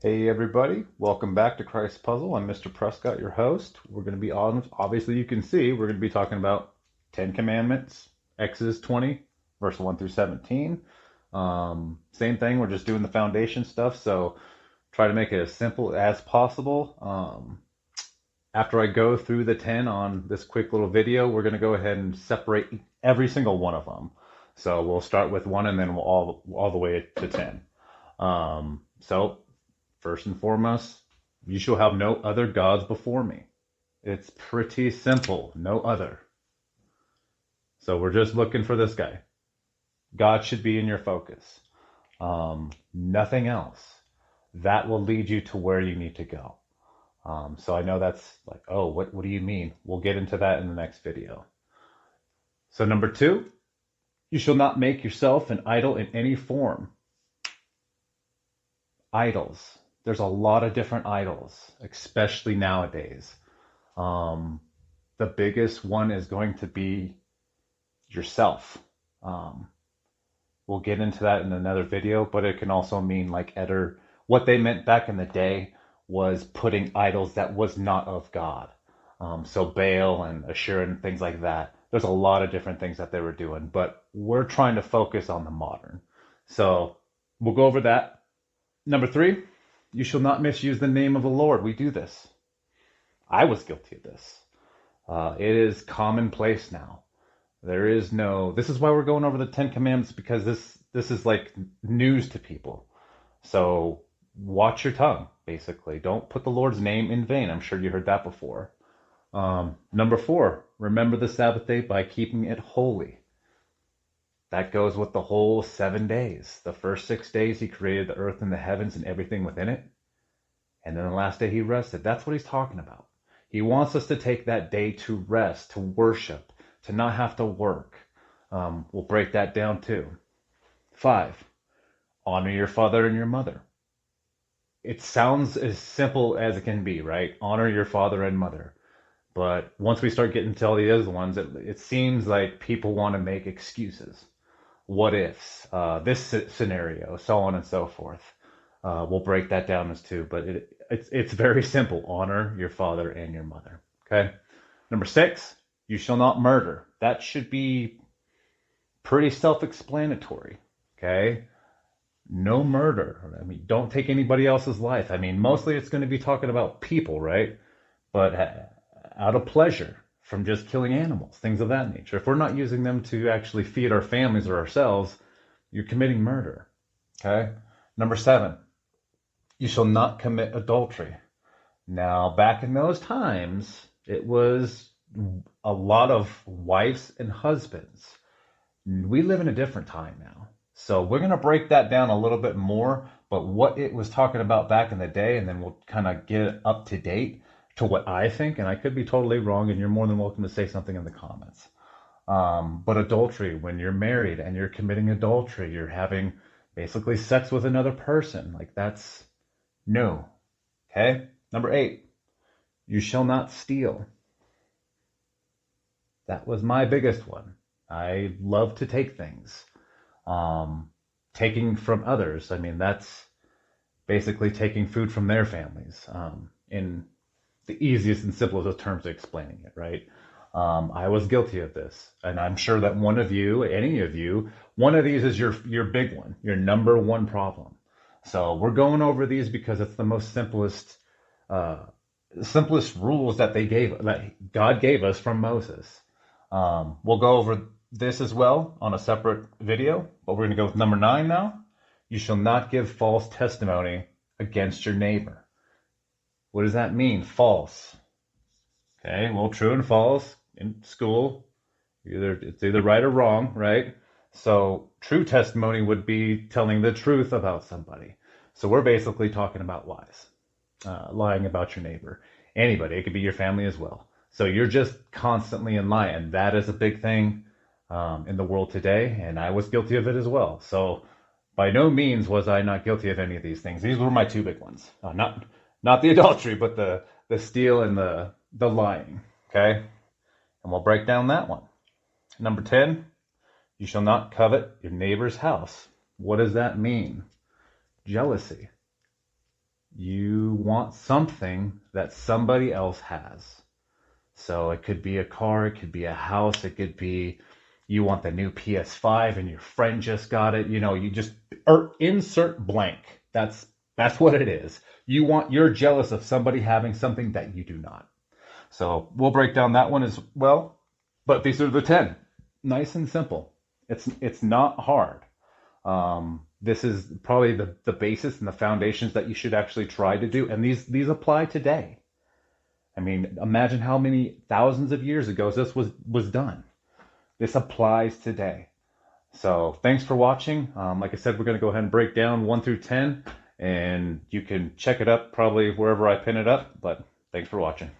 Hey everybody, welcome back to Christ Puzzle. I'm Mr. Prescott, your host. We're going to be on, obviously you can see, we're going to be talking about 10 Commandments, Exodus 20, verse 1 through 17. Same thing, we're just doing the foundation stuff, so try to make it as simple as possible. After I go through the 10 on this quick little video, we're going to go ahead and separate every single one of them. So we'll start with one and then we'll all the way to 10. So first and foremost, you shall have no other gods before me. It's pretty simple. No other. So we're just looking for this guy. God should be in your focus. Nothing else. That will lead you to where you need to go. So I know that's like, oh, what do you mean? We'll get into that in the next video. So number 2, you shall not make yourself an idol in any form. Idols. There's a lot of different idols, especially nowadays. Um, the biggest one is going to be yourself. Um, we'll get into that in another video, but it can also mean like what they meant back in the day was putting idols that was not of God. So Baal and Ashur and things like that. There's a lot of different things that they were doing, but we're trying to focus on the modern. So we'll go over that. Number 3, you shall not misuse the name of the Lord. We do this. I was guilty of this. It is commonplace now. This is why we're going over the 10 Commandments, because this is like news to people. So watch your tongue, basically. Don't put the Lord's name in vain. I'm sure you heard that before. Number 4, remember the Sabbath day by keeping it holy. That goes with the whole 7 days. The first 6 days he created the earth and the heavens and everything within it. And then the last day he rested. That's what he's talking about. He wants us to take that day to rest, to worship, to not have to work. We'll break that down too. 5, honor your father and your mother. It sounds as simple as it can be, right? Honor your father and mother. But once we start getting to all the other ones, it seems like people want to make excuses. What ifs, this scenario, so on and so forth. We'll break that down as two, but it's very simple. Honor your father and your mother. Okay. Number 6, you shall not murder. That should be pretty self-explanatory. Okay. No murder. I mean, don't take anybody else's life. I mean, mostly it's going to be talking about people, right? But out of pleasure from just killing animals, things of that nature. If we're not using them to actually feed our families or ourselves, you're committing murder. Okay. Number 7, you shall not commit adultery. Now, back in those times, it was a lot of wives and husbands. We live in a different time now. So we're going to break that down a little bit more, but what it was talking about back in the day, and then we'll kind of get it up to date to what I think, and I could be totally wrong, and you're more than welcome to say something in the comments. But adultery, when you're married and you're committing adultery, you're having basically sex with another person. Like that's no. Okay? Number 8, you shall not steal. That was my biggest one. I love to take things. Taking from others, I mean, that's basically taking food from their families, in the easiest and simplest of terms of explaining it, right? I was guilty of this, and I'm sure that one of you, any of you, one of these is your big one, your number one problem. So we're going over these because it's the most simplest rules that God gave us from Moses. We'll go over this as well on a separate video, but we're going to go with number 9 now. You shall not give false testimony against your neighbor. What does that mean? False. Okay, well, true and false in school, it's either right or wrong, right? So true testimony would be telling the truth about somebody. So we're basically talking about lies, lying about your neighbor. Anybody, it could be your family as well. So you're just constantly in lying. That is a big thing in the world today, and I was guilty of it as well. So by no means was I not guilty of any of these things. These were my 2 big ones. Not the adultery, but the steal and the lying. Okay? And we'll break down that one. Number 10, you shall not covet your neighbor's house. What does that mean? Jealousy. You want something that somebody else has. So it could be a car, it could be a house, it could be you want the new PS5 and your friend just got it. You just or insert blank. That's what it is. You're jealous of somebody having something that you do not. So we'll break down that one as well. But these are the 10. Nice and simple. It's not hard. This is probably the basis and the foundations that you should actually try to do. And these apply today. I mean, imagine how many thousands of years ago this was done. This applies today. So thanks for watching. Like I said, we're going to go ahead and break down 1 through 10, and you can check it up probably wherever I pin it up. But thanks for watching.